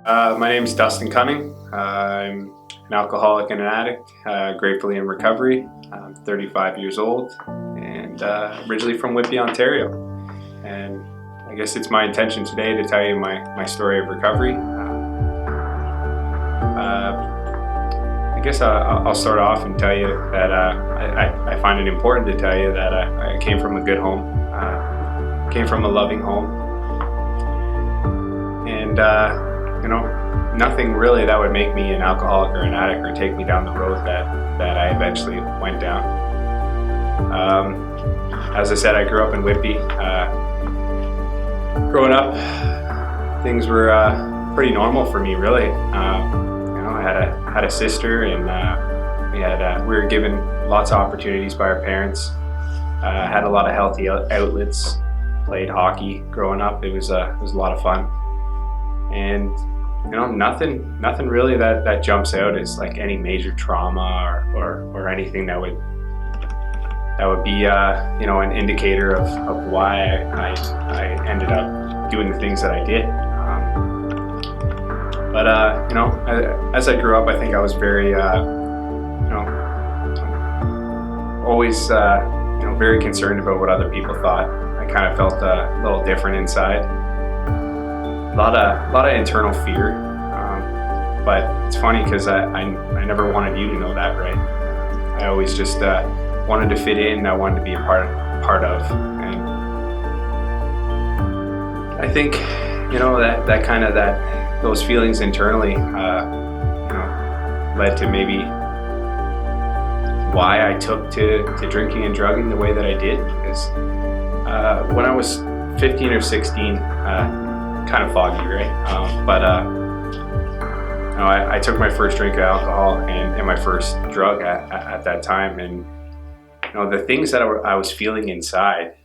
My name is Dustin. I'm an alcoholic and an addict, gratefully in recovery. I'm 35 years old and originally from Whitby, Ontario. And I guess it's my intention today to tell you my story of recovery. I guess I'll start off and tell you that I find it important to tell you that I came from a good home, came from a loving home, and nothing really that would make me an alcoholic or an addict or take me down the road that I eventually went down. As I said, I grew up in Whitby. Growing up, things were pretty normal for me, really. I had a sister, and we were given lots of opportunities by our parents. Had a lot of healthy outlets. Played hockey growing up. It was a lot of fun, and nothing really that jumps out as like any major trauma or anything that would be an indicator of why I ended up doing the things that I did. But as I grew up, I think I was very always very concerned about what other people thought. I kind of felt a little different inside. A lot of internal fear, but it's funny because I never wanted you to know that, right? I always just wanted to fit in. I wanted to be a part of, and I think those feelings internally, led to maybe why I took to drinking and drugging the way that I did. Because when I was 15 or 16. Kind of foggy, right? I took my first drink of alcohol and my first drug at that time, and the things that I was feeling inside,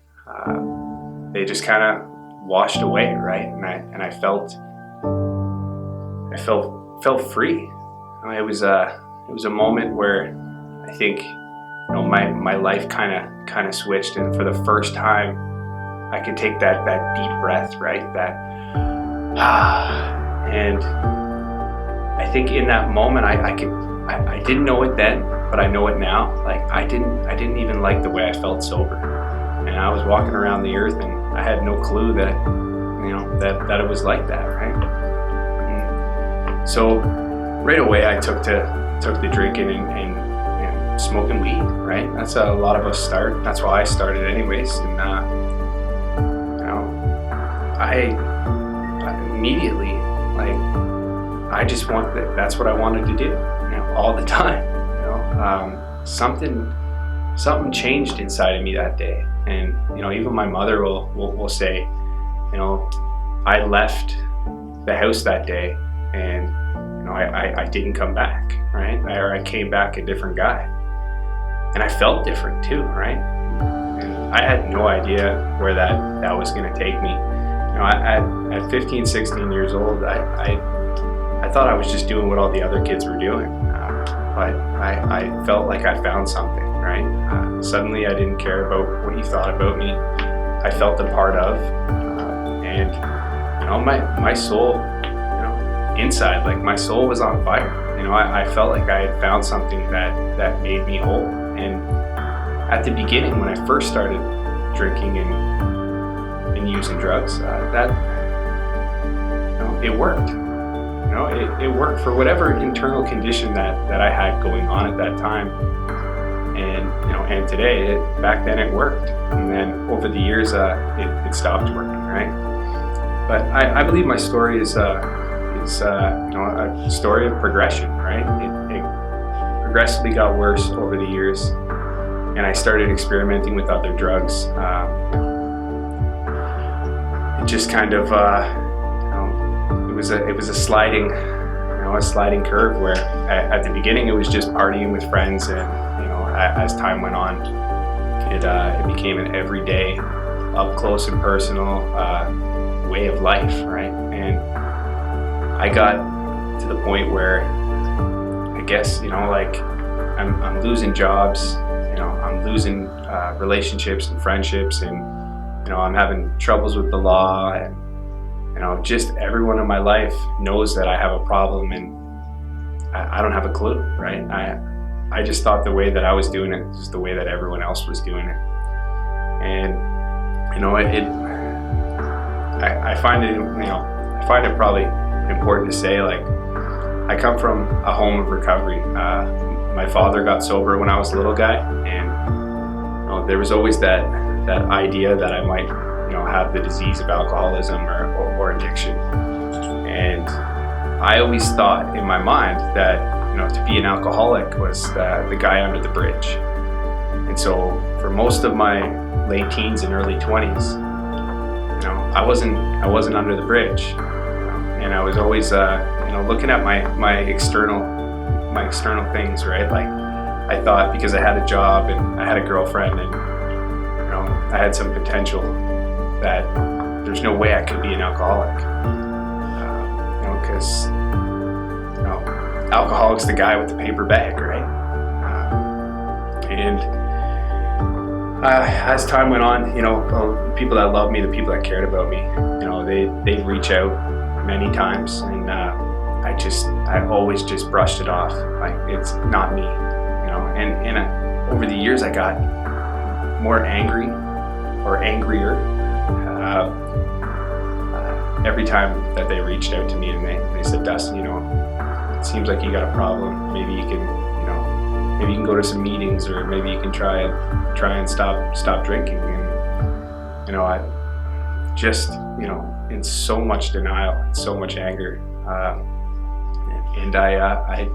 they just kind of washed away, right? And I felt free. It was a moment where I think my life kind of switched, and for the first time I could take that deep breath, right? And I think in that moment I didn't know it then, but I know it now. Like I didn't even like the way I felt sober, and I was walking around the earth and I had no clue that that it was like that, right? And so right away I took to drinking and smoking weed, right? That's a lot of us start. That's why I started anyways, and I immediately, I just that's what I wanted to do, all the time. Something changed inside of me that day, and even my mother will say, I left the house that day, and I didn't come back, right? Or I came back a different guy, and I felt different too, right? And I had no idea where that was going to take me. At 15, 16 years old, I thought I was just doing what all the other kids were doing, but I felt like I found something, right? Suddenly I didn't care about what you thought about me. I felt a part of, and my soul, inside, like my soul was on fire. I felt like I had found something that made me whole. And at the beginning, when I first started drinking and using drugs, it worked. It worked for whatever internal condition that I had going on at that time. And today, back then it worked. And then over the years, it stopped working, right? But I believe my story is a story of progression, right? It progressively got worse over the years, and I started experimenting with other drugs. It just kind of, it was a sliding curve where at the beginning it was just partying with friends, and as time went on, it became an everyday, up close and personal way of life, right? And I got to the point where I guess I'm losing jobs, I'm losing relationships and friendships, and I'm having troubles with the law, and just everyone in my life knows that I have a problem, and I don't have a clue, right? I just thought the way that I was doing it was the way that everyone else was doing it. And I find it probably important to say, like, I come from a home of recovery. My father got sober when I was a little guy, and there was always that idea that I might have the disease of alcoholism or addiction. And I always thought in my mind that to be an alcoholic was the guy under the bridge. And so for most of my late teens and early 20s, I wasn't under the bridge, and I was always looking at my external things, right? Like, I thought because I had a job and I had a girlfriend and I had some potential, that there's no way I could be an alcoholic, because alcoholic's the guy with the paper bag, right? And as time went on, people that loved me, the people that cared about me, they'd reach out many times, and I always just brushed it off, like it's not me, And over the years, I got more angry or angrier every time that they reached out to me, and they said, "Dustin, it seems like you got a problem. Maybe you can go to some meetings, or maybe you can try and stop drinking." And I just in so much denial and so much anger, and I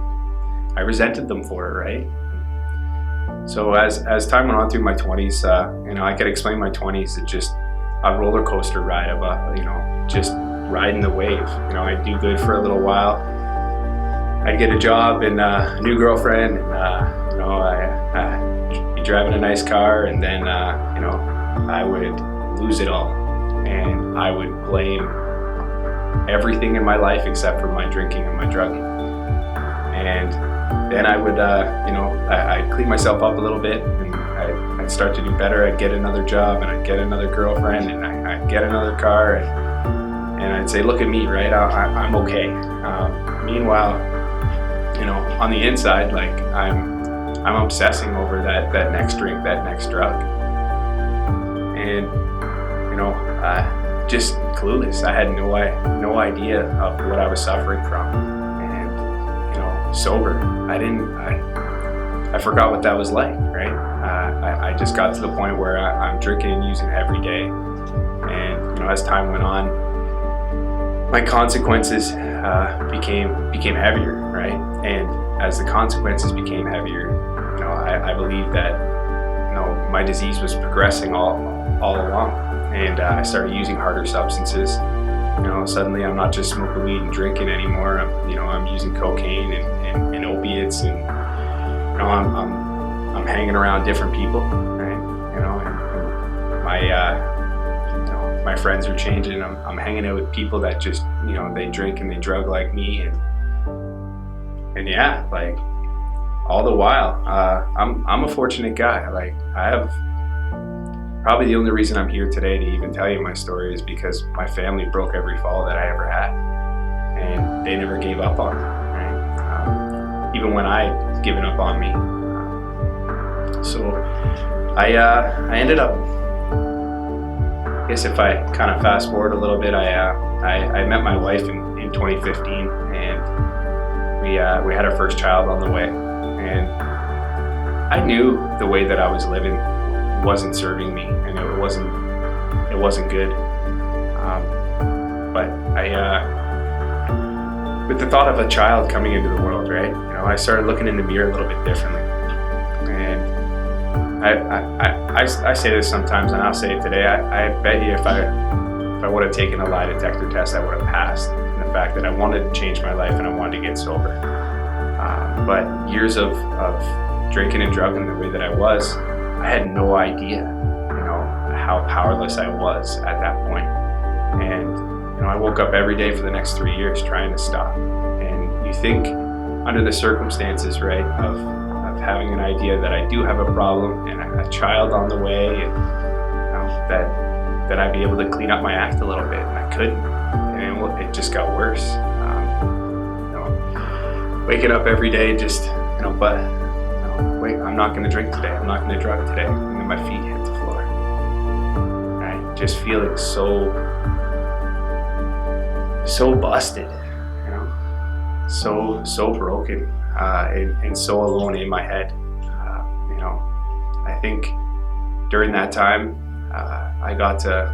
resented them for it, right? So as time went on through my 20s, I could explain my 20s as just a roller coaster ride of just riding the wave. I'd do good for a little while. I'd get a job and a new girlfriend, and I'd be driving a nice car, and then I would lose it all, and I would blame everything in my life except for my drinking and my drugging. And then I would, I'd clean myself up a little bit, and I'd start to do better. I'd get another job, and I'd get another girlfriend, and I'd get another car, and I'd say, "Look at me, right? I'm okay." Meanwhile, on the inside, like I'm obsessing over that next drink, that next drug, and just clueless. I had no idea of what I was suffering from, and sober, I forgot what that was like, right? I just got to the point where I'm drinking and using every day, and as time went on, my consequences became heavier, right? And as the consequences became heavier, I believe that my disease was progressing all along, and I started using harder substances. Suddenly I'm not just smoking weed and drinking anymore. I'm using cocaine and opiates, and I'm hanging around different people, right? And my friends are changing. I'm hanging out with people that just they drink and they drug like me, and yeah, like all the while, I'm a fortunate guy. Like, I have probably the only reason I'm here today to even tell you my story is because my family broke every fall that I ever had, and they never gave up on me, right? Even when I'd given up on me. So I ended up, I guess if I kind of fast forward a little bit, I met my wife in 2015, and we had our first child on the way, and I knew the way that I was living wasn't serving me, and it wasn't good. But with the thought of a child coming into the world, right? I started looking in the mirror a little bit differently, and I say this sometimes, and I'll say it today. I bet you if I would have taken a lie detector test, I would have passed. And the fact that I wanted to change my life and I wanted to get sober, but years of drinking and drugging the way that I was, I had no idea, how powerless I was at that point. And I woke up every day for the next 3 years trying to stop. And you think, under the circumstances, right, of having an idea that I do have a problem and a child on the way, and that I'd be able to clean up my act a little bit, and I couldn't. it just got worse. Waking up every day just, wait, I'm not going to drink today. I'm not going to drug today. And then my feet hit the floor. Right? Just feeling so busted, so broken, and so alone in my head. I think during that time, I got to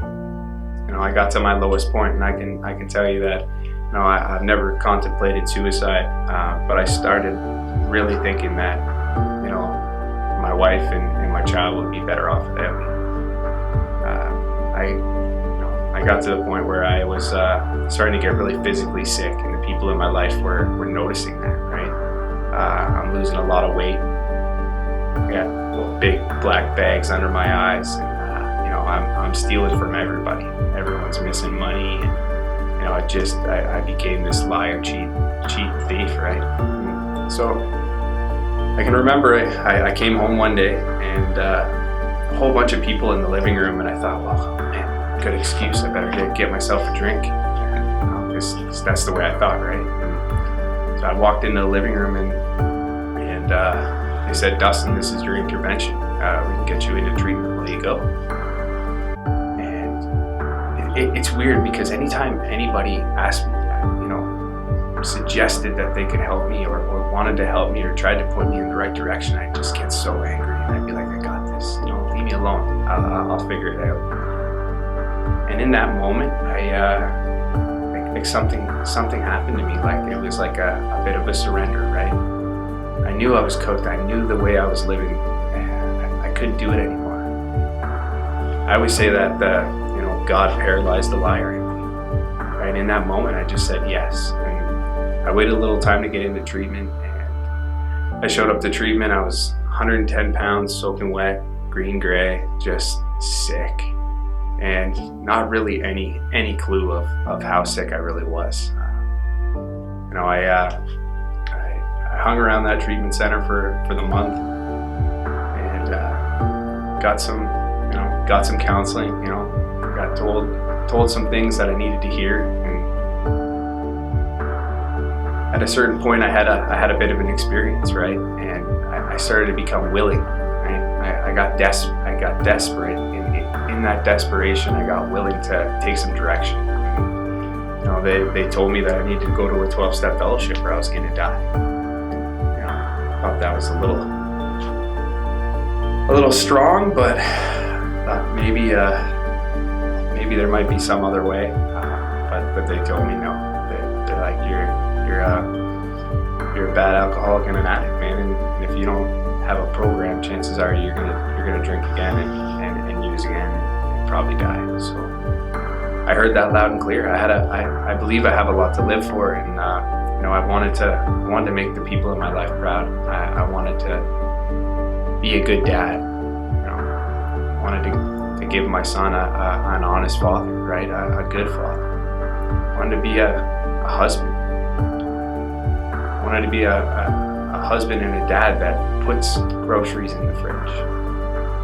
my lowest point, and I can tell you that, I've never contemplated suicide, but I started really thinking that, my wife and my child would be better off without me. I got to the point where I was starting to get really physically sick, and the people in my life were noticing that, right? I'm losing a lot of weight. I got big black bags under my eyes, and I'm stealing from everybody. Everyone's missing money, and I became this liar, cheat thief, right? And so I can remember I came home one day, and a whole bunch of people in the living room, and I thought, well, man, good excuse. I better get myself a drink. Because that's the way I thought, right? And so I walked into the living room, and they said, Dustin, this is your intervention. We can get you into treatment. Will you go? It's weird because anytime anybody asked me that, suggested that they could help me or wanted to help me or tried to point me in the right direction, I'd just get so angry, and I'd be like, I got this, leave me alone. I'll figure it out. And in that moment, like something happened to me. Like it was like a bit of a surrender, right? I knew I was cooked. I knew the way I was living, I couldn't do it anymore. I always say that God paralyzed the liar in me. Right? In that moment, I just said yes. And I waited a little time to get into treatment, and I showed up to treatment. I was 110 pounds, soaking wet, green-gray, just sick, and not really any clue of how sick I really was. I hung around that treatment center for the month, and got some counseling. Got told some things that I needed to hear, and at a certain point, I had a bit of an experience, right? And I started to become willing. Right? I got desperate. In that desperation, I got willing to take some direction. They told me that I needed to go to a 12-step fellowship or I was going to die. I thought that was a little strong, but thought maybe there might be some other way. But they told me no. They're like, you're a bad alcoholic and an addict, man, and if you don't have a program, chances are you're gonna drink again and use again and probably die. So I heard that loud and clear. I believe I have a lot to live for, and I wanted to make the people in my life proud. I wanted to be a good dad. I wanted to give my son an honest father, right? A good father. I wanted to be a husband. I wanted to be a husband and a dad that puts groceries in the fridge.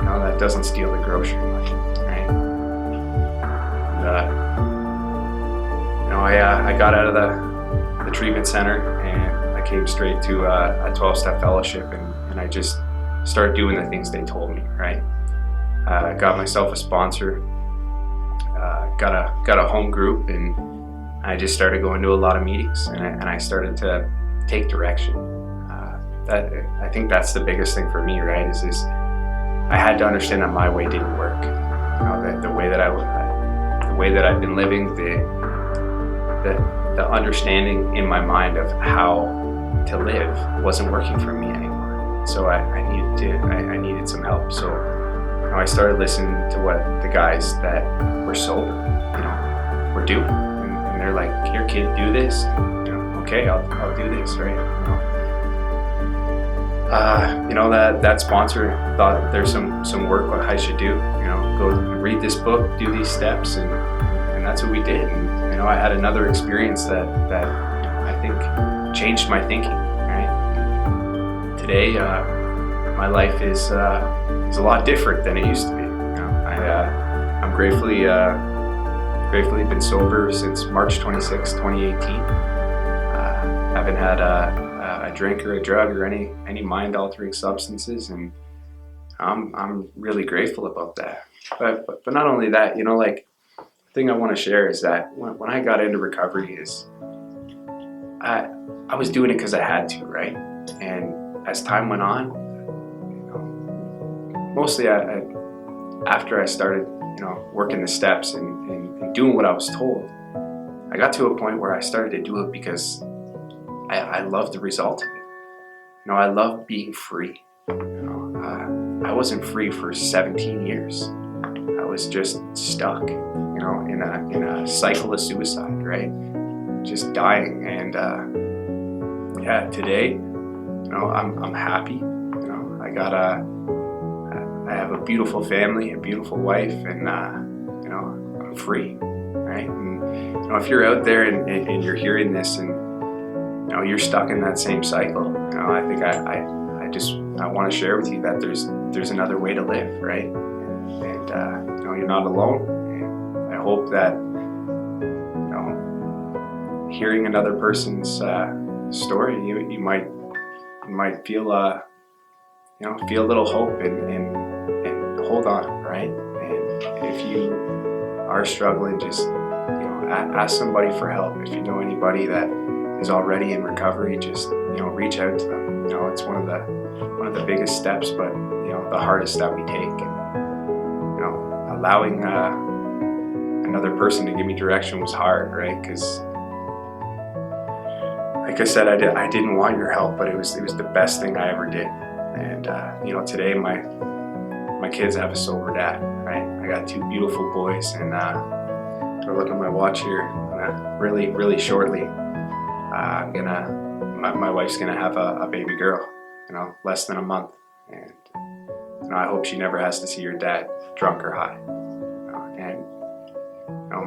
That doesn't steal the grocery money, right? And, I got out of the treatment center, and I came straight to a 12-step fellowship, and I just started doing the things they told me, right? Got myself a sponsor, got a home group, and I just started going to a lot of meetings, and I started to take direction. I think that's the biggest thing for me, right? Is I had to understand that my way didn't work. That the way that I've been living, the understanding in my mind of how to live wasn't working for me anymore. So I needed some help. So I started listening to what the guys that were sober, were doing, and they're like, "Here, kid, do this." Okay, I'll do this, right? That sponsor thought there's some work I should do. Go read this book, do these steps, and that's what we did. And I had another experience that I think changed my thinking. Right? Today, my life is a lot different than it used to be. I'm gratefully gratefully been sober since March 26, 2018. Haven't had a drink or a drug or any mind-altering substances, and I'm really grateful about that. But not only that, like, the thing I want to share is that when I got into recovery is I was doing it because I had to, right? And as time went on, mostly after I started, working the steps and doing what I was told, I got to a point where I started to do it because I love the result of it. I love being free. I wasn't free for 17 years. I was just stuck, in a cycle of suicide, right? Just dying. And today, I'm happy. I have a beautiful family, a beautiful wife, and I'm free, right? And if you're out there and you're hearing this and you're stuck in that same cycle, I think I want to share with you that there's another way to live, right? And you're not alone. And I hope that hearing another person's story, you might feel feel a little hope and hold on, right? And if you are struggling, just ask somebody for help. If you know anybody that is already in recovery, just reach out to them. It's one of the biggest steps, but the hardest that we take. And allowing another person to give me direction was hard, right? Because like I said, I didn't want your help, but it was the best thing I ever did. And today my kids have a sober dad, right? I got two beautiful boys, and I look at my watch here. Really shortly, my wife's gonna have a baby girl, less than a month, and I hope she never has to see her dad drunk or high. And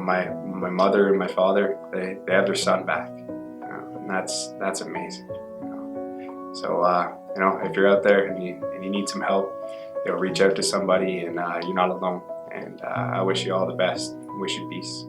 my mother and my father, they have their son back, and that's amazing. So if you're out there and you need some help, reach out to somebody, and you're not alone. And I wish you all the best. Wish you peace.